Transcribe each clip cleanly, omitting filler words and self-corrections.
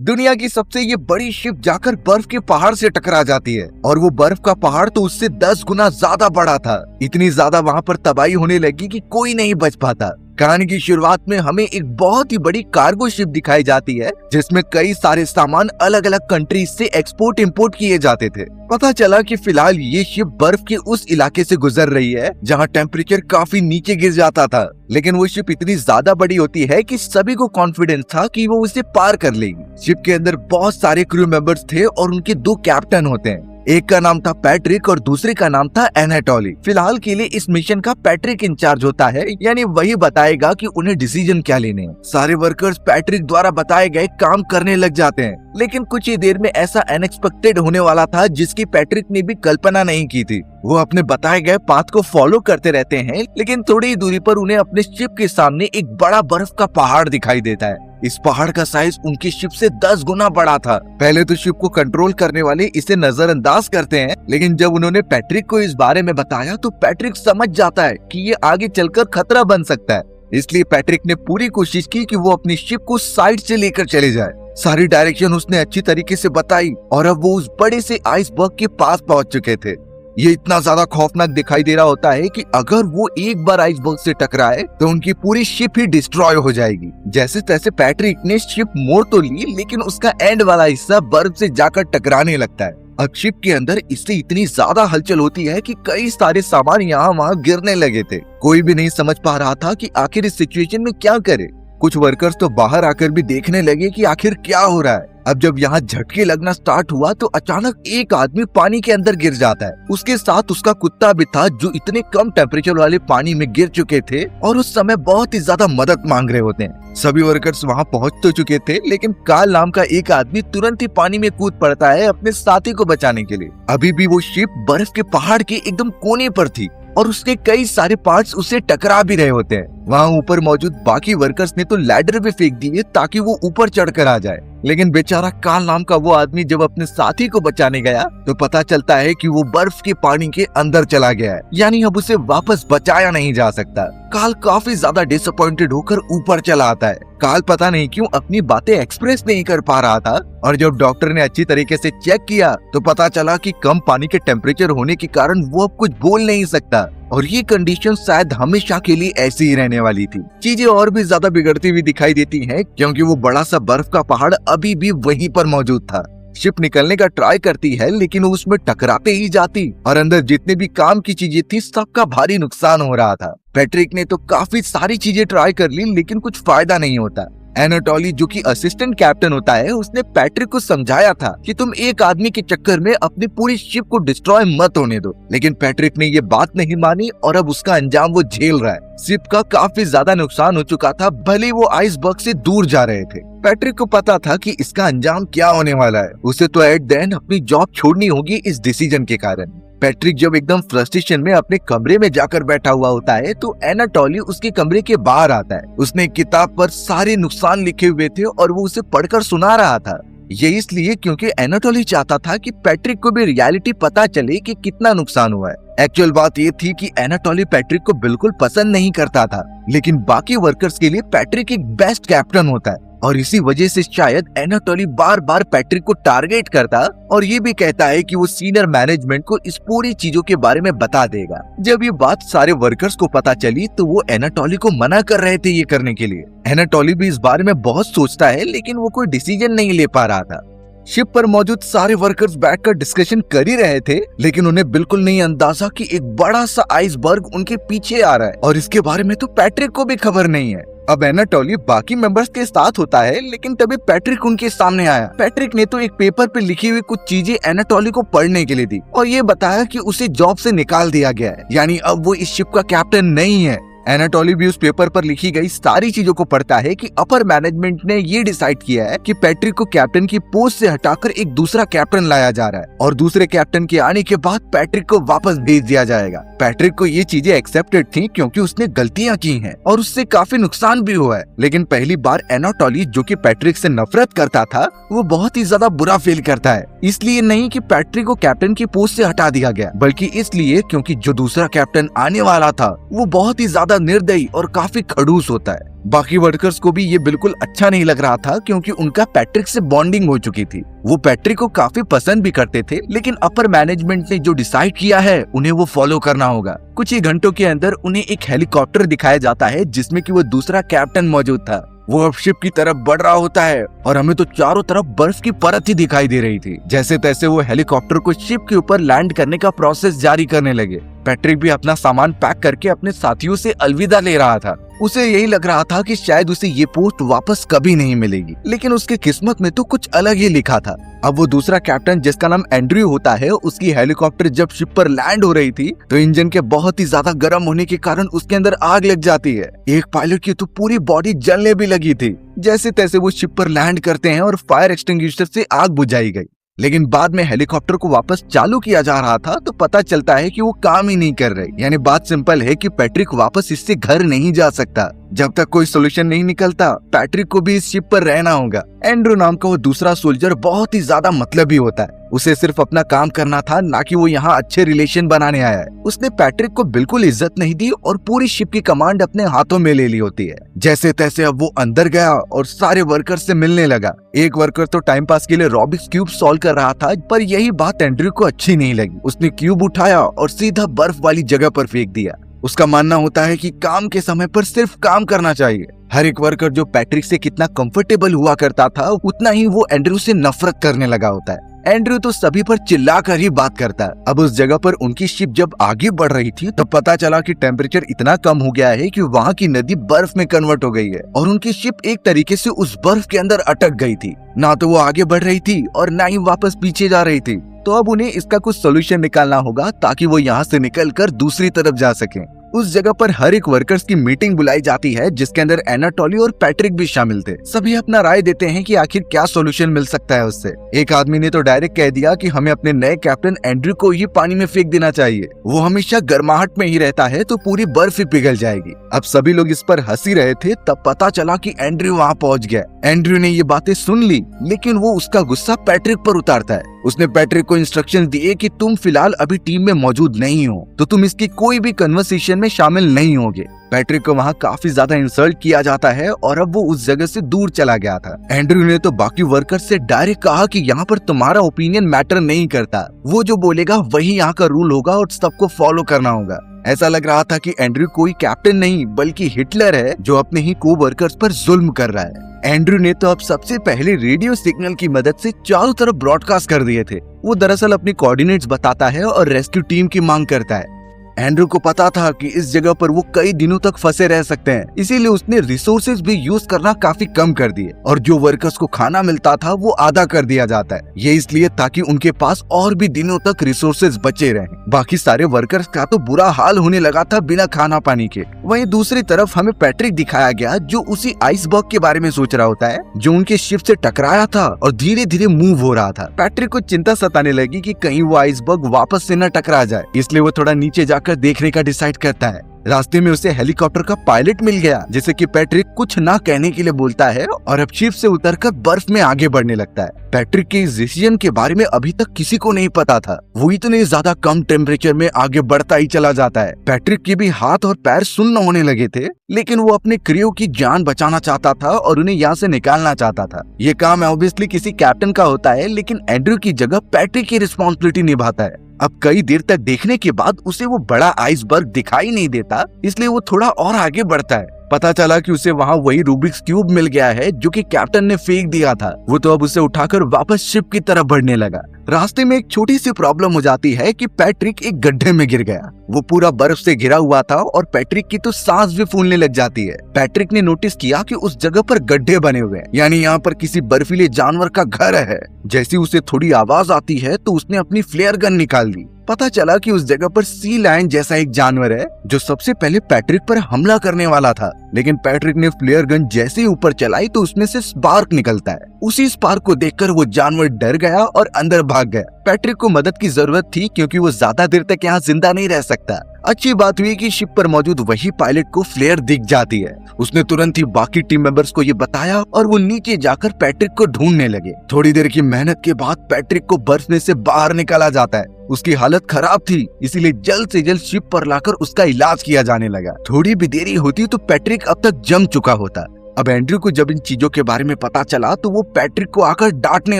दुनिया की सबसे ये बड़ी शिप जाकर बर्फ के पहाड़ से टकरा जाती है और वो बर्फ का पहाड़ तो उससे 10 गुना ज्यादा बड़ा था। इतनी ज्यादा वहाँ पर तबाही होने लगी कि कोई नहीं बच पाता। कहानी की शुरुआत में हमें एक बहुत ही बड़ी कार्गो शिप दिखाई जाती है जिसमें कई सारे सामान अलग अलग कंट्रीज से एक्सपोर्ट इंपोर्ट किए जाते थे। पता चला कि फिलहाल ये शिप बर्फ के उस इलाके से गुजर रही है जहां टेम्परेचर काफी नीचे गिर जाता था, लेकिन वो शिप इतनी ज्यादा बड़ी होती है कि सभी को कॉन्फिडेंस था कि वो उसे पार कर लेगी। शिप के अंदर बहुत सारे क्रू मेंबर्स थे और उनके 2 कैप्टन होते हैं। एक का नाम था पैट्रिक और दूसरे का नाम था एनाटोली। फिलहाल के लिए इस मिशन का पैट्रिक इंचार्ज होता है, यानी वही बताएगा कि उन्हें डिसीजन क्या लेने हैं। सारे वर्कर्स पैट्रिक द्वारा बताए गए काम करने लग जाते हैं, लेकिन कुछ ही देर में ऐसा अनएक्सपेक्टेड होने वाला था जिसकी पैट्रिक ने भी कल्पना नहीं की थी। वो अपने बताए गए पाथ को फॉलो करते रहते हैं, लेकिन थोड़ी दूरी पर उन्हें अपने शिप के सामने एक बड़ा बर्फ का पहाड़ दिखाई देता है। इस पहाड़ का साइज उनकी शिप से 10 गुना बड़ा था। पहले तो शिप को कंट्रोल करने वाले इसे नजरअंदाज करते हैं, लेकिन जब उन्होंने पैट्रिक को इस बारे में बताया तो पैट्रिक समझ जाता है कि ये आगे चलकर खतरा बन सकता है। इसलिए पैट्रिक ने पूरी कोशिश की कि वो अपनी शिप को साइड से लेकर चले जाए। सारी डायरेक्शन उसने अच्छी तरीके से बताई और अब वो उस बड़े से आइसबर्ग के पास पहुंच चुके थे। ये इतना ज्यादा खौफनाक दिखाई दे रहा होता है कि अगर वो एक बार आइसबर्ग से टकराए तो उनकी पूरी शिप ही डिस्ट्रॉय हो जाएगी। जैसे तैसे पैट्रिक ने शिप मोड़ तो ली, लेकिन उसका एंड वाला हिस्सा बर्फ से जाकर टकराने लगता है। अब शिप के अंदर इससे इतनी ज्यादा हलचल होती है कि कई सारे सामान यहाँ वहाँ गिरने लगे थे। कोई भी नहीं समझ पा रहा था कि आखिर इस सिचुएशन में क्या करे। कुछ वर्कर्स तो बाहर आकर भी देखने लगे कि आखिर क्या हो रहा है। अब जब यहाँ झटके लगना स्टार्ट हुआ तो अचानक एक आदमी पानी के अंदर गिर जाता है। उसके साथ उसका कुत्ता भी था जो इतने कम टेम्परेचर वाले पानी में गिर चुके थे और उस समय बहुत ही ज्यादा मदद मांग रहे होते हैं। सभी वर्कर्स वहाँ पहुँच तो चुके थे, लेकिन कार्ल नाम का एक आदमी तुरंत ही पानी में कूद पड़ता है अपने साथी को बचाने के लिए। अभी भी वो शिप बर्फ के पहाड़ के एकदम कोने पर थी और उसके कई सारे पार्ट्स उसे टकरा भी रहे होते हैं। वहाँ ऊपर मौजूद बाकी वर्कर्स ने तो लैडर भी फेंक दिए ताकि वो ऊपर चढ़कर आ जाए, लेकिन बेचारा कार्ल नाम का वो आदमी जब अपने साथी को बचाने गया तो पता चलता है कि वो बर्फ के पानी के अंदर चला गया है, यानी अब उसे वापस बचाया नहीं जा सकता। कार्ल काफी ज्यादा डिसअपॉइंटेड होकर ऊपर चला आता है। कार्ल पता नहीं क्यों अपनी बातें एक्सप्रेस नहीं कर पा रहा था और जब डॉक्टर ने अच्छी तरीके से चेक किया तो पता चला कि कम पानी के टेम्परेचर होने के कारण वो अब कुछ बोल नहीं सकता और ये कंडीशन शायद हमेशा के लिए ऐसी ही रहने वाली थी। चीजें और भी ज्यादा बिगड़ती हुई दिखाई देती हैं क्योंकि वो बड़ा सा बर्फ का पहाड़ अभी भी वहीं पर मौजूद था। शिप निकलने का ट्राई करती है, लेकिन वो उसमें टकराते ही जाती और अंदर जितने भी काम की चीजें थी सबका भारी नुकसान हो रहा था। पैट्रिक ने तो काफी सारी चीजें ट्राई कर ली, लेकिन कुछ फायदा नहीं होता। एनाटोली जो कि असिस्टेंट कैप्टन होता है, उसने पैट्रिक को समझाया था कि तुम एक आदमी के चक्कर में अपनी पूरी शिप को डिस्ट्रॉय मत होने दो, लेकिन पैट्रिक ने ये बात नहीं मानी और अब उसका अंजाम वो झेल रहा है। शिप का काफी ज्यादा नुकसान हो चुका था, भले वो आइसबर्ग से दूर जा रहे थे। पैट्रिक को पता था कि इसका अंजाम क्या होने वाला है। उसे तो एट द एंड अपनी जॉब छोड़नी होगी इस डिसीजन के कारण। पैट्रिक जब एकदम फ्रस्ट्रेशन में अपने कमरे में जाकर बैठा हुआ होता है तो एनाटोली उसके कमरे के बाहर आता है। उसने एक किताब पर सारे नुकसान लिखे हुए थे और वो उसे पढ़कर सुना रहा था। ये इसलिए क्योंकि एनाटोली चाहता था कि पैट्रिक को भी रियलिटी पता चले कि कितना नुकसान हुआ है। एक्चुअल बात ये थी कि एनाटोली पैट्रिक को बिल्कुल पसंद नहीं करता था, लेकिन बाकी वर्कर्स के लिए पैट्रिक एक बेस्ट कैप्टन होता है और इसी वजह से शायद एनाटोली बार बार पैट्रिक को टारगेट करता और ये भी कहता है कि वो सीनियर मैनेजमेंट को इस पूरी चीजों के बारे में बता देगा। जब ये बात सारे वर्कर्स को पता चली तो वो एनाटोली को मना कर रहे थे ये करने के लिए। एनाटोली भी इस बारे में बहुत सोचता है, लेकिन वो कोई डिसीजन नहीं ले पा रहा था। शिप पर मौजूद सारे वर्कर्स बैठकर डिस्कशन कर ही रहे थे, लेकिन उन्हें बिल्कुल नहीं अंदाजा कि एक बड़ा सा आइसबर्ग उनके पीछे आ रहा है और इसके बारे में तो पैट्रिक को भी खबर नहीं है। अब एनाटोली बाकी मेंबर्स के साथ होता है, लेकिन तभी पैट्रिक उनके सामने आया। पैट्रिक ने तो एक पेपर पे लिखी हुई कुछ चीजें एनाटोली को पढ़ने के लिए दी और ये बताया कि उसे जॉब से निकाल दिया गया है, यानी अब वो इस शिप का कैप्टन नहीं है। एनाटोली भी उस पेपर पर लिखी गई सारी चीजों को पढ़ता है कि अपर मैनेजमेंट ने ये डिसाइड किया है कि पैट्रिक को कैप्टन की पोस्ट से हटाकर एक दूसरा कैप्टन लाया जा रहा है और दूसरे कैप्टन के आने के बाद पैट्रिक को वापस भेज दिया जाएगा। पैट्रिक को ये चीजें एक्सेप्टेड थी क्योंकि उसने गलतियां की हैं और उससे काफी नुकसान भी हुआ है, लेकिन पहली बार एनाटोली जो कि पैट्रिक से नफरत करता था वो बहुत ही ज्यादा बुरा फील करता है। इसलिए नहीं कि पैट्रिक को कैप्टन की पोस्ट से हटा दिया गया, बल्कि इसलिए क्योंकि जो दूसरा कैप्टन आने वाला था वो बहुत ही ज्यादा निर्दयी और काफी खड़ूस होता है। बाकी वर्कर्स को भी ये बिल्कुल अच्छा नहीं लग रहा था क्योंकि उनका पैट्रिक से बॉन्डिंग हो चुकी थी। वो पैट्रिक को काफी पसंद भी करते थे, लेकिन अपर मैनेजमेंट ने जो डिसाइड किया है उन्हें वो फॉलो करना होगा। कुछ ही घंटों के अंदर उन्हें एक हेलीकॉप्टर दिखाया जाता है जिसमें कि वो दूसरा कैप्टन मौजूद था। वो अब शिप की तरफ बढ़ रहा होता है और हमें तो चारों तरफ बर्फ की परत ही दिखाई दे रही थी। जैसे तैसे वो हेलीकॉप्टर को शिप के ऊपर लैंड करने का प्रोसेस जारी करने लगे। पैट्रिक भी अपना सामान पैक करके अपने साथियों से अलविदा ले रहा था। उसे यही लग रहा था कि शायद उसे ये पोस्ट वापस कभी नहीं मिलेगी, लेकिन उसके किस्मत में तो कुछ अलग ही लिखा था। अब वो दूसरा कैप्टन जिसका नाम एंड्रयू होता है, उसकी हेलीकॉप्टर जब शिप पर लैंड हो रही थी तो इंजन के बहुत ही ज्यादा गर्म होने के कारण उसके अंदर आग लग जाती है। एक पायलट की तो पूरी बॉडी जलने भी लगी थी। जैसे तैसे वो शिप पर लैंड करते हैं और फायर एक्सटिंग्विशर से आग बुझाई गई, लेकिन बाद में हेलीकॉप्टर को वापस चालू किया जा रहा था तो पता चलता है कि वो काम ही नहीं कर रही। यानी बात सिंपल है कि पैट्रिक वापस इससे घर नहीं जा सकता। जब तक कोई सोल्यूशन नहीं निकलता पैट्रिक को भी इस शिप पर रहना होगा। एंड्रू नाम का वो दूसरा सोल्जर बहुत ही ज्यादा मतलबी होता है। उसे सिर्फ अपना काम करना था, ना कि वो यहाँ अच्छे रिलेशन बनाने आया है। उसने पैट्रिक को बिल्कुल इज्जत नहीं दी और पूरी शिप की कमांड अपने हाथों में ले ली होती है। जैसे तैसे अब वो अंदर गया और सारे वर्कर से मिलने लगा। एक वर्कर तो टाइम पास के लिए रॉबिक्स क्यूब सॉल्व कर रहा था, पर यही बात एंड्रू को अच्छी नहीं लगी। उसने क्यूब उठाया और सीधा बर्फ वाली जगह पर फेंक दिया। उसका मानना होता है कि काम के समय पर सिर्फ काम करना चाहिए। हर एक वर्कर जो पैट्रिक से कितना कंफर्टेबल हुआ करता था, उतना ही वो एंड्रू से नफरत करने लगा होता है। एंड्रू तो सभी पर चिल्लाकर ही बात करता है। अब उस जगह पर उनकी शिप जब आगे बढ़ रही थी तब पता चला कि टेम्परेचर इतना कम हो गया है कि वहाँ की नदी बर्फ में कन्वर्ट हो गई है और उनकी शिप एक तरीके से उस बर्फ के अंदर अटक गई थी। ना तो वो आगे बढ़ रही थी और ना ही वापस पीछे जा रही थी। तो अब उन्हें इसका कुछ सोल्यूशन निकालना होगा ताकि वो यहाँ से निकलकर दूसरी तरफ जा सकें। उस जगह पर हर एक वर्कर्स की मीटिंग बुलाई जाती है जिसके अंदर एनाटोली और पैट्रिक भी शामिल थे। सभी अपना राय देते हैं कि आखिर क्या सॉल्यूशन मिल सकता है उससे। एक आदमी ने तो डायरेक्ट कह दिया कि हमें अपने नए कैप्टन एंड्रयू को ही पानी में फेंक देना चाहिए। वो हमेशा गर्माहट में ही रहता है तो पूरी बर्फ ही पिघल जाएगी। अब सभी लोग इस पर हंसी रहे थे, तब पता चला कि एंड्रयू वहाँ पहुँच गया। एंड्रयू ने ये बातें सुन ली, लेकिन वो उसका गुस्सा पैट्रिक पर उतारता है। उसने पैट्रिक को इंस्ट्रक्शन दिए कि तुम फिलहाल अभी टीम में मौजूद नहीं हो, तो तुम इसकी कोई भी कन्वर्सेशन में शामिल नहीं होगे। पैट्रिक को वहाँ काफी ज्यादा इंसल्ट किया जाता है और अब वो उस जगह से दूर चला गया था। एंड्रयू ने तो बाकी वर्कर से डायरेक्ट कहा कि यहाँ पर तुम्हारा ओपिनियन मैटर नहीं करता, वो जो बोलेगा वही यहाँ का रूल होगा और सबको फॉलो करना होगा। ऐसा लग रहा था कि एंड्रयू कोई कैप्टन नहीं बल्कि हिटलर है जो अपने ही को वर्कर्स पर जुल्म कर रहा है। एंड्रयू ने तो अब सबसे पहले रेडियो सिग्नल की मदद से चारों तरफ ब्रॉडकास्ट कर दिए थे। वो दरअसल अपनी कोऑर्डिनेट्स बताता है और रेस्क्यू टीम की मांग करता है। एंड्रयू को पता था कि इस जगह पर वो कई दिनों तक फंसे रह सकते हैं, इसीलिए उसने रिसोर्सेज भी यूज करना काफी कम कर दिए और जो वर्कर्स को खाना मिलता था वो आधा कर दिया जाता है। ये इसलिए ताकि उनके पास और भी दिनों तक रिसोर्सेज बचे रहें। बाकी सारे वर्कर्स का तो बुरा हाल होने लगा था बिना खाना पानी के। वहीं दूसरी तरफ हमें पैट्रिक दिखाया गया जो उसी आइसबर्ग के बारे में सोच रहा होता है जो उनके शिप से टकराया था और धीरे धीरे मूव हो रहा था। पैट्रिक को चिंता सताने लगी कि कहीं वो आइसबर्ग वापस से न टकरा जाए, इसलिए वो थोड़ा नीचे जाकर देखने का डिसाइड करता है। रास्ते में उसे हेलीकॉप्टर का पायलट मिल गया जिसे कि पैट्रिक कुछ ना कहने के लिए बोलता है और अब शिप से उतरकर बर्फ में आगे बढ़ने लगता है। पैट्रिक के इस डिसीजन के बारे में अभी तक किसी को नहीं पता था। वो इतने ज्यादा कम टेम्परेचर में आगे बढ़ता ही चला जाता है। पैट्रिक के भी हाथ और पैर सुन्न होने लगे थे, लेकिन वो अपने क्रियो की जान बचाना चाहता था और उन्हें यहाँ से निकालना चाहता था। ये काम ऑब्वियसली किसी कैप्टन का होता है, लेकिन एंड्रयू की जगह पैट्रिक की रिस्पॉन्सिबिलिटी निभाता है। अब कई देर तक देखने के बाद उसे वो बड़ा आइसबर्ग दिखाई नहीं देता, इसलिए वो थोड़ा और आगे बढ़ता है। पता चला कि उसे वहाँ वही रूबिक्स क्यूब मिल गया है जो कि कैप्टन ने फेंक दिया था। वो तो अब उसे उठाकर वापस शिप की तरफ बढ़ने लगा। रास्ते में एक छोटी सी प्रॉब्लम हो जाती है कि पैट्रिक एक गड्ढे में गिर गया। वो पूरा बर्फ से घिरा हुआ था और पैट्रिक की तो सांस भी फूलने लग जाती है। पैट्रिक ने नोटिस किया कि उस जगह पर गड्ढे बने हुए हैं, यानी यहाँ पर किसी बर्फीले जानवर का घर है। जैसे उसे थोड़ी आवाज आती है तो उसने अपनी फ्लेयर गन निकाल दी। पता चला कि उस जगह पर सी लायन जैसा एक जानवर है जो सबसे पहले पैट्रिक पर हमला करने वाला था, लेकिन पैट्रिक ने फ्लेयर गन जैसे ही ऊपर चलाई तो उसमें से स्पार्क निकलता है। उसी स्पार्क को देखकर वो जानवर डर गया और अंदर भाग गया। पैट्रिक को मदद की जरूरत थी क्योंकि वो ज्यादा देर तक यहाँ जिंदा नहीं रह सकता। अच्छी बात हुई कि शिप पर मौजूद वही पायलट को फ्लेयर दिख जाती है। उसने तुरंत ही बाकी टीम मेंबर्स को ये बताया और वो नीचे जाकर पैट्रिक को ढूंढने लगे। थोड़ी देर की मेहनत के बाद पैट्रिक को बर्फ में से बाहर निकाला जाता है। उसकी हालत खराब थी, इसीलिए जल्द से जल्द शिप पर लाकर उसका इलाज किया जाने लगा। थोड़ी भी देरी होती तो पैट्रिक अब तक जम चुका होता। अब एंड्रयू को जब इन चीजों के बारे में पता चला तो वो पैट्रिक को आकर डांटने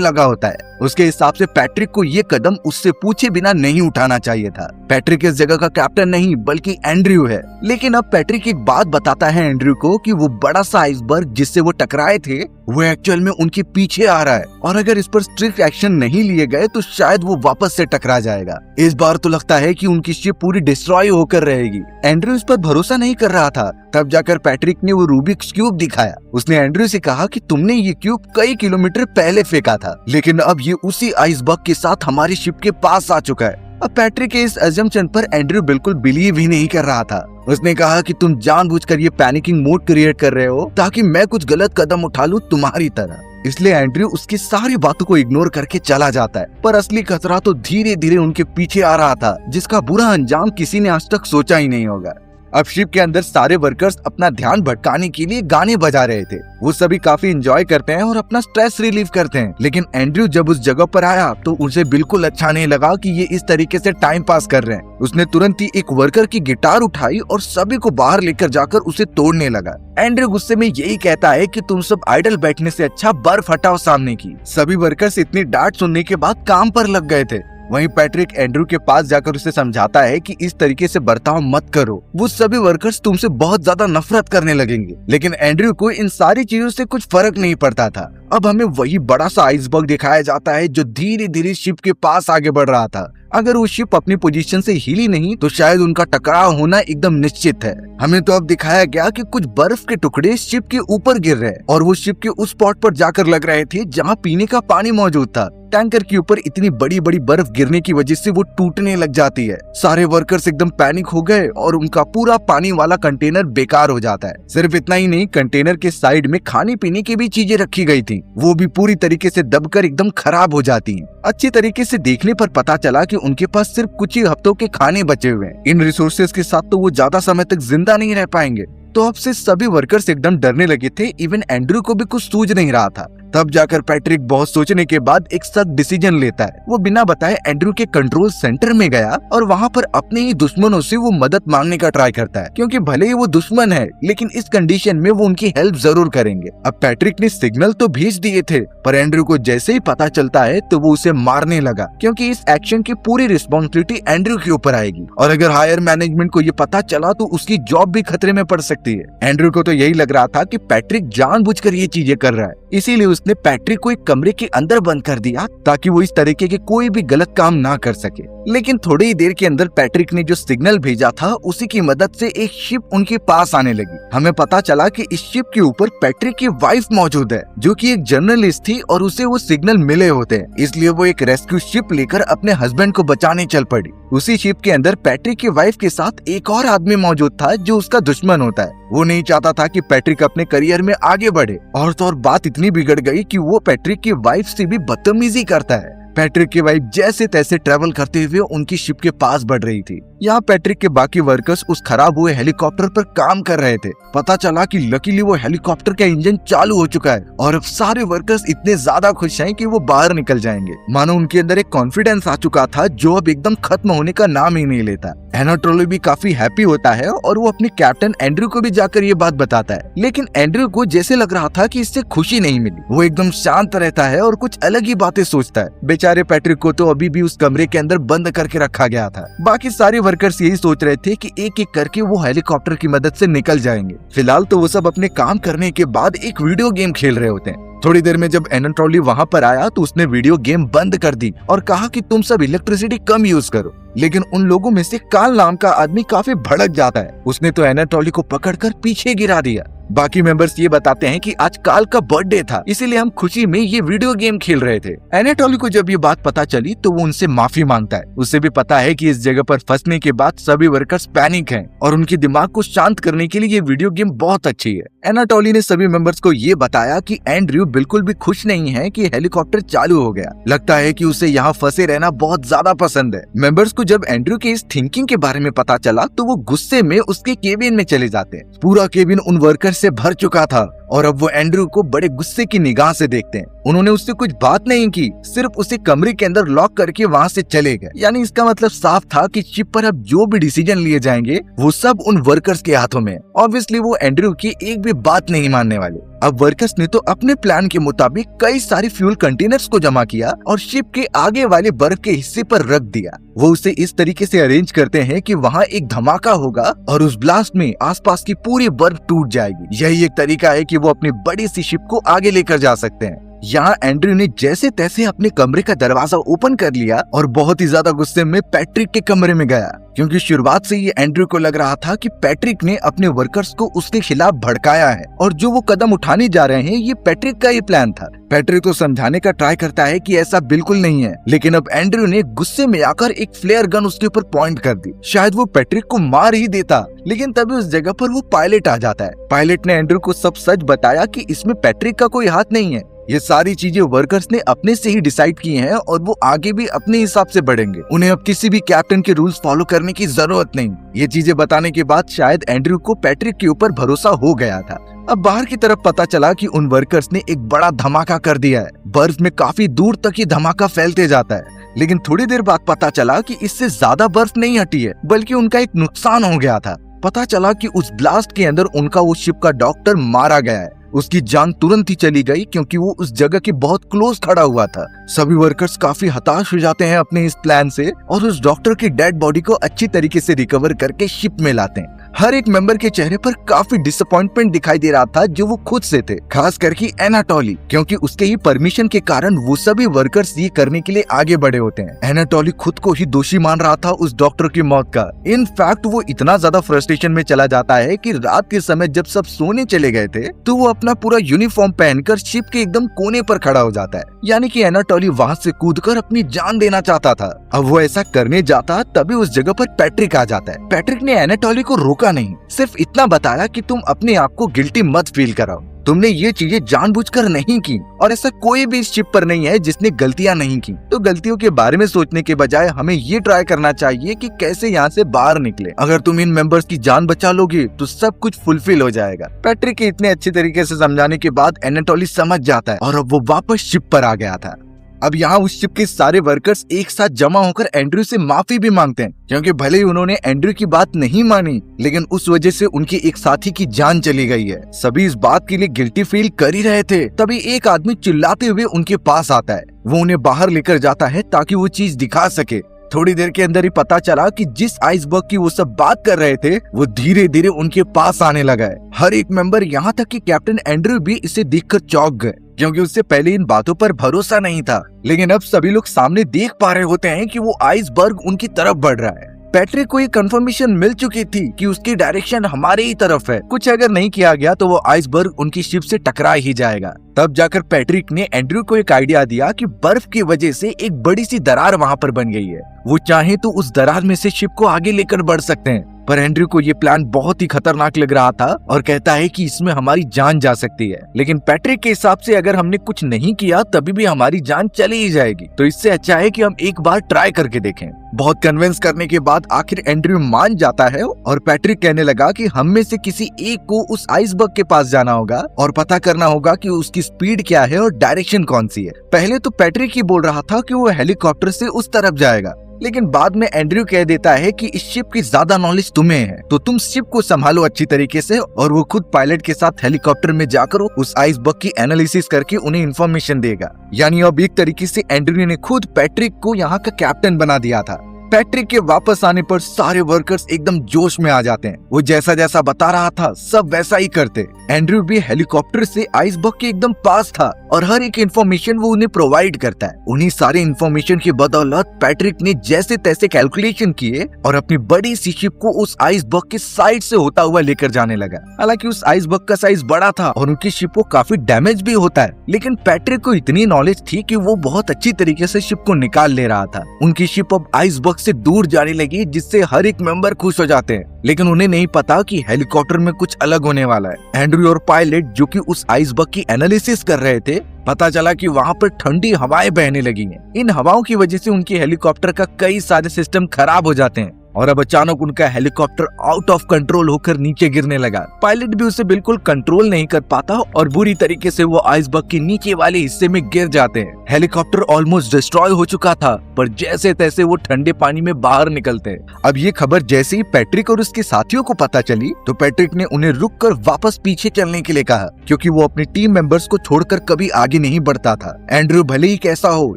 लगा होता है। उसके हिसाब से पैट्रिक को ये कदम उससे पूछे बिना नहीं उठाना चाहिए था। पैट्रिक इस जगह का कैप्टन नहीं बल्कि एंड्रयू है। लेकिन अब पैट्रिक एक बात बताता है एंड्रयू को कि वो बड़ा सा आइसबर्ग जिससे वो टकराए थे वो एक्चुअल में उनके पीछे आ रहा है और अगर इस पर स्ट्रिक्ट एक्शन नहीं लिए गए तो शायद वो वापस से टकरा जाएगा। इस बार तो लगता है कि उनकी शिप पूरी डिस्ट्रॉय होकर रहेगी। एंड्रयू इस पर भरोसा नहीं कर रहा था। तब जाकर पैट्रिक ने वो रूबिक्स क्यूब दिखाया। उसने एंड्रयू से कहा कि तुमने ये क्यूब कई किलोमीटर पहले फेंका था, लेकिन अब ये उसी आइसबर्ग के साथ हमारी शिप के पास आ चुका है। अब पैट्रिक के इस अजम्पशन पर एंड्रयू बिल्कुल बिलीव ही नहीं कर रहा था। उसने कहा कि तुम जानबूझकर ये पैनिकिंग मोड क्रिएट कर रहे हो ताकि मैं कुछ गलत कदम उठा लूं तुम्हारी तरह। इसलिए एंड्रयू उसकी सारी बातों को इग्नोर करके चला जाता है। पर असली खतरा तो धीरे धीरे उनके पीछे आ रहा था, जिसका बुरा अंजाम किसी ने आज तक सोचा ही नहीं होगा। अब शिप के अंदर सारे वर्कर्स अपना ध्यान भटकाने के लिए गाने बजा रहे थे। वो सभी काफी एंजॉय करते हैं और अपना स्ट्रेस रिलीव करते हैं। लेकिन एंड्रयू जब उस जगह पर आया तो उसे बिल्कुल अच्छा नहीं लगा कि ये इस तरीके से टाइम पास कर रहे हैं। उसने तुरंत ही एक वर्कर की गिटार उठाई और सभी को बाहर लेकर जाकर उसे तोड़ने लगा। एंड्रयू गुस्से में यही कहता है कि तुम सब आइडल बैठने से अच्छा बर्फ हटाओ सामने की। सभी वर्कर्स इतनी डांट सुनने के बाद काम पर लग गए थे। वहीं पैट्रिक एंड्रयू के पास जाकर उसे समझाता है कि इस तरीके से बर्ताव मत करो, वो सभी वर्कर्स तुमसे बहुत ज्यादा नफरत करने लगेंगे। लेकिन एंड्रयू को इन सारी चीजों से कुछ फर्क नहीं पड़ता था। अब हमें वही बड़ा सा आइसबर्ग दिखाया जाता है जो धीरे धीरे शिप के पास आगे बढ़ रहा था। अगर वो शिप अपनी पोजीशन से हिली नहीं तो शायद उनका टकराव होना एकदम निश्चित है। हमें तो अब दिखाया गया कि कुछ बर्फ के टुकड़े शिप के ऊपर गिर रहे और वो शिप के उस स्पॉट पर जाकर लग रहे थे जहाँ पीने का पानी मौजूद था। टैंकर के ऊपर इतनी बड़ी बड़ी बर्फ गिरने की वजह से वो टूटने लग जाती है। सारे वर्कर्स एकदम पैनिक हो गए और उनका पूरा पानी वाला कंटेनर बेकार हो जाता है। सिर्फ इतना ही नहीं, कंटेनर के साइड में खाने पीने की भी चीजें रखी गई थी, वो भी पूरी तरीके से दबकर एकदम खराब हो जाती हैं। अच्छी तरीके से देखने पर पता चला कि उनके पास सिर्फ कुछ ही हफ्तों के खाने बचे हुए हैं। इन रिसोर्सेज के साथ तो वो ज्यादा समय तक जिंदा नहीं रह पाएंगे। तो अब से सभी वर्कर्स एकदम डरने लगे थे। इवन एंड्रयू को भी कुछ सूझ नहीं रहा था। तब जाकर पैट्रिक बहुत सोचने के बाद एक सख्त डिसीजन लेता है। वो बिना बताए एंड्रयू के कंट्रोल सेंटर में गया और वहाँ पर अपने ही दुश्मनों से वो मदद मांगने का ट्राई करता है, क्योंकि भले ही वो दुश्मन है लेकिन इस कंडीशन में वो उनकी हेल्प जरूर करेंगे। अब पैट्रिक ने सिग्नल तो भेज दिए थे, पर एंड्रयू को जैसे ही पता चलता है तो वो उसे मारने लगा, क्योंकि इस एक्शन की पूरी रिस्पॉन्सिबिलिटी एंड्रयू के ऊपर आएगी और अगर हायर मैनेजमेंट को ये पता चला तो उसकी जॉब भी खतरे में पड़ सकती है। एंड्रयू को तो यही लग रहा था कि पैट्रिक जानबूझकर ये चीजें कर रहा है, इसीलिए उसने पैट्रिक को एक कमरे के अंदर बंद कर दिया ताकि वो इस तरीके के कोई भी गलत काम ना कर सके। लेकिन थोड़ी ही देर के अंदर पैट्रिक ने जो सिग्नल भेजा था उसी की मदद से एक शिप उनके पास आने लगी। हमें पता चला कि इस शिप के ऊपर पैट्रिक की वाइफ मौजूद है, जो कि एक जर्नलिस्ट थी और उसे वो सिग्नल मिले होते हैं, इसलिए वो एक रेस्क्यू शिप लेकर अपने हस्बैंड को बचाने चल पड़ी। उसी शिप के अंदर पैट्रिक की वाइफ के साथ एक और आदमी मौजूद था जो उसका दुश्मन होता है। वो नहीं चाहता था कि पैट्रिक अपने करियर में आगे बढ़े और तो और बात इतनी बिगड़ गई कि वो पैट्रिक की वाइफ से भी बदतमीजी करता है। पैट्रिक की वाइफ जैसे तैसे ट्रेवल करते हुए उनकी शिप के पास बढ़ रही थी। यहाँ पैट्रिक के बाकी वर्कर्स उस खराब हुए हेलीकॉप्टर पर काम कर रहे थे। पता चला कि लकीली वो हेलीकॉप्टर का इंजन चालू हो चुका है और अब सारे वर्कर्स इतने ज्यादा खुश हैं कि वो बाहर निकल जाएंगे। मानो उनके अंदर एक कॉन्फिडेंस आ चुका था जो अब एकदम खत्म होने का नाम ही नहीं लेता। एनाटोली भी काफी हैप्पी होता है और वो अपने कैप्टन एंड्रयू को भी जाकर ये बात बताता है, लेकिन एंड्रयू को जैसे लग रहा था कि इससे खुशी नहीं मिली। वो एकदम शांत रहता है और कुछ अलग ही बातें सोचता है। बेचारे पैट्रिक को तो अभी भी उस कमरे के अंदर बंद करके रखा गया था। बाकी सारे वर्कर्स यही सोच रहे थे कि एक एक करके वो हेलीकॉप्टर की मदद से निकल जाएंगे। फिलहाल तो वो सब अपने काम करने के बाद एक वीडियो गेम खेल रहे होते हैं। थोड़ी देर में जब एनाटोली वहाँ पर आया तो उसने वीडियो गेम बंद कर दी और कहा कि तुम सब इलेक्ट्रिसिटी कम यूज करो। लेकिन उन लोगों में से कार्ल नाम का आदमी काफी भड़क जाता है। उसने तो एनाटोली को पकड़कर पीछे गिरा दिया। बाकी मेंबर्स ये बताते हैं कि आज काल का बर्थडे था, इसीलिए हम खुशी में ये वीडियो गेम खेल रहे थे। एनाटोली को जब ये बात पता चली तो वो उनसे माफी मांगता है। उसे भी पता है कि इस जगह पर फंसने के बाद सभी वर्कर्स पैनिक हैं और उनके दिमाग को शांत करने के लिए ये वीडियो गेम बहुत अच्छी है। एनाटोली ने सभी मेंबर्स को ये बताया कि एंड्रयू बिल्कुल भी खुश नहीं है कि हेलीकॉप्टर चालू हो गया। लगता है कि उसे यहाँ फंसे रहना बहुत ज्यादा पसंद है। मेंबर्स को जब एंड्रयू के इस थिंकिंग के बारे में पता चला तो वो गुस्से में उसके केबिन में चले जाते हैं। पूरा केबिन उन वर्कर से भर चुका था और अब वो एंड्रयू को बड़े गुस्से की निगाह से देखते हैं। उन्होंने उससे कुछ बात नहीं की, सिर्फ उसे कमरे के अंदर लॉक करके वहाँ से चले गए। यानी इसका मतलब साफ था कि शिप पर अब जो भी डिसीजन लिए जाएंगे वो सब उन वर्कर्स के हाथों में। ऑब्वियसली वो एंड्रयू की एक भी बात नहीं मानने वाले। अब वर्कर्स ने तो अपने प्लान के मुताबिक कई सारी फ्यूल कंटेनर्स को जमा किया और शिप के आगे वाले बर्फ के हिस्से पर रख दिया। वो उसे इस तरीके से अरेंज करते हैं कि वहाँ एक धमाका होगा और उस ब्लास्ट में आसपास की पूरी बर्फ टूट जाएगी। यही एक तरीका है कि वो अपनी बड़ी सी शिप को आगे लेकर जा सकते हैं। यहाँ एंड्रयू ने जैसे तैसे अपने कमरे का दरवाजा ओपन कर लिया और बहुत ही ज्यादा गुस्से में पैट्रिक के कमरे में गया, क्योंकि शुरुआत से ये एंड्रयू को लग रहा था कि पैट्रिक ने अपने वर्कर्स को उसके खिलाफ भड़काया है और जो वो कदम उठाने जा रहे हैं ये पैट्रिक का ही प्लान था। पैट्रिक तो समझाने का ट्राई करता है कि ऐसा बिल्कुल नहीं है, लेकिन अब एंड्रयू ने गुस्से में आकर एक फ्लेयर गन उसके ऊपर पॉइंट कर दी। शायद वो पैट्रिक को मार ही देता, लेकिन तभी उस जगह पर वो पायलट आ जाता है। पायलट ने एंड्रयू को सब सच बताया कि इसमें पैट्रिक का कोई हाथ नहीं है। ये सारी चीजें वर्कर्स ने अपने से ही डिसाइड की हैं और वो आगे भी अपने हिसाब से बढ़ेंगे। उन्हें अब किसी भी कैप्टन के रूल्स फॉलो करने की जरूरत नहीं। ये चीजें बताने के बाद शायद एंड्रयू को पैट्रिक के ऊपर भरोसा हो गया था। अब बाहर की तरफ पता चला कि उन वर्कर्स ने एक बड़ा धमाका कर दिया है। बर्फ में काफी दूर तक ये धमाका फैलते जाता है, लेकिन थोड़ी देर बाद पता चला कि इससे ज्यादा बर्फ नहीं हटी है, बल्कि उनका एक नुकसान हो गया था। पता चला कि उस ब्लास्ट के अंदर उनका वो शिप का डॉक्टर मारा गया है। उसकी जान तुरंत ही चली गई क्योंकि वो उस जगह के बहुत क्लोज खड़ा हुआ था। सभी वर्कर्स काफी हताश हो जाते हैं अपने इस प्लान से और उस डॉक्टर की डेड बॉडी को अच्छी तरीके से रिकवर करके शिप में लाते हैं। हर एक मेंबर के चेहरे पर काफी डिसअपॉइंटमेंट दिखाई दे रहा था, जो वो खुद से थे, खास करके एनाटोली, क्योंकि उसके ही परमिशन के कारण वो सभी वर्कर्स ये करने के लिए आगे बढ़े होते हैं। एनाटोली खुद को ही दोषी मान रहा था उस डॉक्टर की मौत का। इनफैक्ट वो इतना ज्यादा फ्रस्ट्रेशन में चला जाता है कि रात के समय जब सब सोने चले गए थे तो वो अपना पूरा यूनिफॉर्म पहनकर शिप के एकदम कोने पर खड़ा हो जाता है। यानी कि एनाटोली वहाँ से कूदकर अपनी जान देना चाहता था। अब वो ऐसा करने जाता तभी उस जगह पर पैट्रिक आ जाता है। पैट्रिक ने एनाटोली को रोका नहीं, सिर्फ इतना बताया कि तुम अपने आप को गिल्टी मत फील कराओ, तुमने ये चीजें जानबूझकर नहीं की और ऐसा कोई भी इस शिप पर नहीं है जिसने गलतियां नहीं की। तो गलतियों के बारे में सोचने के बजाय हमें ये ट्राई करना चाहिए कि कैसे यहाँ से बाहर निकले। अगर तुम इन मेंबर्स की जान बचा लोगे तो सब कुछ फुलफिल हो जाएगा। पैट्रिक के इतने अच्छे तरीके से समझाने के बाद एनाटोली समझ जाता है और अब वो वापस शिप पर आ गया था। अब यहाँ उस शिप के सारे वर्कर्स एक साथ जमा होकर एंड्रयू से माफी भी मांगते हैं, क्योंकि भले ही उन्होंने एंड्रयू की बात नहीं मानी, लेकिन उस वजह से उनके एक साथी की जान चली गई है। सभी इस बात के लिए गिल्टी फील कर ही रहे थे, तभी एक आदमी चिल्लाते हुए उनके पास आता है। वो उन्हें बाहर लेकर जाता है ताकि वो चीज दिखा सके। थोड़ी देर के अंदर ही पता चला कि जिस आइसबर्ग की वो सब बात कर रहे थे वो धीरे धीरे उनके पास आने लगा है। हर एक मेंबर, यहाँ तक कि कैप्टन एंड्रयू भी इसे देखकर चौंक गए, क्योंकि उससे पहले इन बातों पर भरोसा नहीं था। लेकिन अब सभी लोग सामने देख पा रहे होते हैं कि वो आइसबर्ग उनकी तरफ बढ़ रहा है। पैट्रिक को ये कंफर्मेशन मिल चुकी थी कि उसकी डायरेक्शन हमारे ही तरफ है। कुछ अगर नहीं किया गया तो वो आइसबर्ग उनकी शिप से टकरा ही जाएगा। तब जाकर पैट्रिक ने एंड्रयू को एक आइडिया दिया कि बर्फ की वजह से एक बड़ी सी दरार वहाँ पर बन गई है। वो चाहे तो उस दरार में से शिप को आगे लेकर बढ़ सकते हैं। पर एंड्रयू को ये प्लान बहुत ही खतरनाक लग रहा था और कहता है कि इसमें हमारी जान जा सकती है। लेकिन पैट्रिक के हिसाब से अगर हमने कुछ नहीं किया तभी भी हमारी जान चली ही जाएगी, तो इससे अच्छा है कि हम एक बार ट्राई करके देखें। बहुत कन्विंस करने के बाद आखिर एंड्रयू मान जाता है और पैट्रिक कहने लगा कि हम में से किसी एक को उस आइसबर्ग के पास जाना होगा और पता करना होगा कि उसकी स्पीड क्या है और डायरेक्शन कौन सी है। पहले तो पैट्रिक ही बोल रहा था कि वो हेलीकॉप्टर से उस तरफ जाएगा, लेकिन बाद में एंड्रयू कह देता है कि इस शिप की ज्यादा नॉलेज तुम्हें है, तो तुम शिप को संभालो अच्छी तरीके से। और वो खुद पायलट के साथ हेलीकॉप्टर में जाकर उस आइसबर्ग की एनालिसिस करके उन्हें इन्फॉर्मेशन देगा। यानी अब एक तरीके से एंड्रयू ने खुद पैट्रिक को यहाँ का कैप्टन बना दिया था। पैट्रिक के वापस आने पर सारे वर्कर्स एकदम जोश में आ जाते हैं। वो जैसा जैसा बता रहा था सब वैसा ही करते। एंड्रयू भी हेलीकॉप्टर से आइसबर्ग के एकदम पास था और हर एक इंफॉर्मेशन वो उन्हें प्रोवाइड करता है। उन्हीं सारे इंफॉर्मेशन की बदौलत पैट्रिक ने जैसे तैसे कैलकुलेशन किए और अपनी बड़ी सी शिप को उस आइसबर्ग के साइड से होता हुआ लेकर जाने लगा। हालांकि उस आइसबर्ग का साइज बड़ा था और उनकी शिप को काफी डैमेज भी होता है, लेकिन पैट्रिक को इतनी नॉलेज थी कि वो बहुत अच्छी तरीके से शिप को निकाल ले रहा था। उनकी शिप अब आइसबर्ग से दूर जाने लगी, जिससे हर एक मेंबर खुश हो जाते हैं, लेकिन उन्हें नहीं पता कि हेलीकॉप्टर में कुछ अलग होने वाला है। एंड्रयू और पायलट जो कि उस आइसबर्ग की एनालिसिस कर रहे थे, पता चला कि वहाँ पर ठंडी हवाएं बहने लगी हैं। इन हवाओं की वजह से उनके हेलीकॉप्टर का कई सारे सिस्टम खराब हो जाते हैं और अब अचानक उनका हेलीकॉप्टर आउट ऑफ कंट्रोल होकर नीचे गिरने लगा। पायलट भी उसे बिल्कुल कंट्रोल नहीं कर पाता और बुरी तरीके से वो आइसबर्ग के नीचे वाले हिस्से में गिर जाते हैं। हेलीकॉप्टर ऑलमोस्ट डिस्ट्रॉय हो चुका था, पर जैसे तैसे वो ठंडे पानी में बाहर निकलते हैं। अब ये खबर जैसे ही पैट्रिक और उसके साथियों को पता चली तो पैट्रिक ने उन्हें रुककर वापस पीछे चलने के लिए कहा, क्योंकि वो अपने टीम मेंबर्स को छोड़कर कभी आगे नहीं बढ़ता था। एंड्रयू भले ही कैसा हो,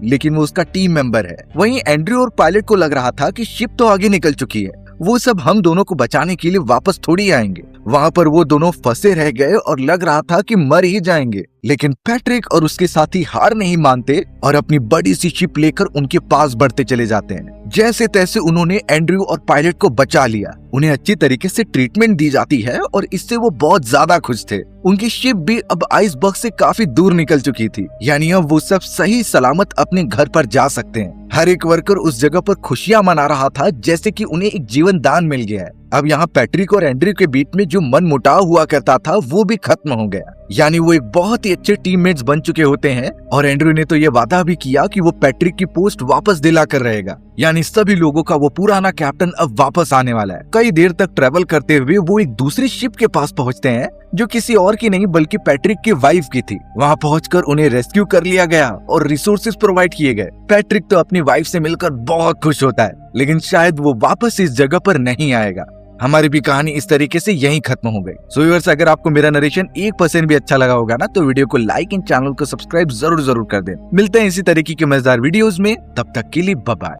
लेकिन वो उसका टीम मेंबर है। वहीं एंड्रयू और पायलट को लग रहा था कि शिप तो आगे निकल चुकी है, वो सब हम दोनों को बचाने के लिए वापस थोड़ी आएंगे। वहाँ पर वो दोनों फंसे रह गए और लग रहा था कि मर ही जाएंगे, लेकिन पैट्रिक और उसके साथी हार नहीं मानते और अपनी बड़ी सी शिप लेकर उनके पास बढ़ते चले जाते हैं। जैसे तैसे उन्होंने एंड्रयू और पायलट को बचा लिया। उन्हें अच्छी तरीके से ट्रीटमेंट दी जाती है और इससे वो बहुत ज्यादा खुश थे। उनकी शिप भी अब आइसबर्ग से काफी दूर निकल चुकी थी, यानी अब वो सब सही सलामत अपने घर पर जा सकते हैं। हर एक वर्कर उस जगह पर खुशियां मना रहा था, जैसे कि उन्हें एक जीवन दान मिल गया है। अब यहाँ पैट्रिक और एंड्रयू के बीच में जो मन मुटाव हुआ करता था वो भी खत्म हो गया, यानी वो एक बहुत ही अच्छे टीममेट्स बन चुके होते हैं। और एंड्रयू ने तो ये वादा भी किया कि वो पैट्रिक की पोस्ट वापस दिला कर रहेगा, यानी सभी लोगों का वो पुराना कैप्टन अब वापस आने वाला है। कई देर तक ट्रेवल करते हुए वो एक दूसरी शिप के पास पहुंचते हैं, जो किसी और की नहीं बल्कि पैट्रिक की वाइफ की थी। वहां पहुंचकर उन्हें रेस्क्यू कर लिया गया और रिसोर्सेज प्रोवाइड किए गए। पैट्रिक तो अपनी वाइफ से मिलकर बहुत खुश होता है, लेकिन शायद वो वापस इस जगह पर नहीं आएगा। हमारी भी कहानी इस तरीके से यहीं खत्म हो गई। सो व्यूअर्स, अगर आपको मेरा नरेशन 1% भी अच्छा लगा होगा ना, तो वीडियो को लाइक एंड चैनल को सब्सक्राइब जरूर कर दें। मिलते हैं इसी तरीके के मजेदार वीडियोस में, तब तक के लिए बाय बाय।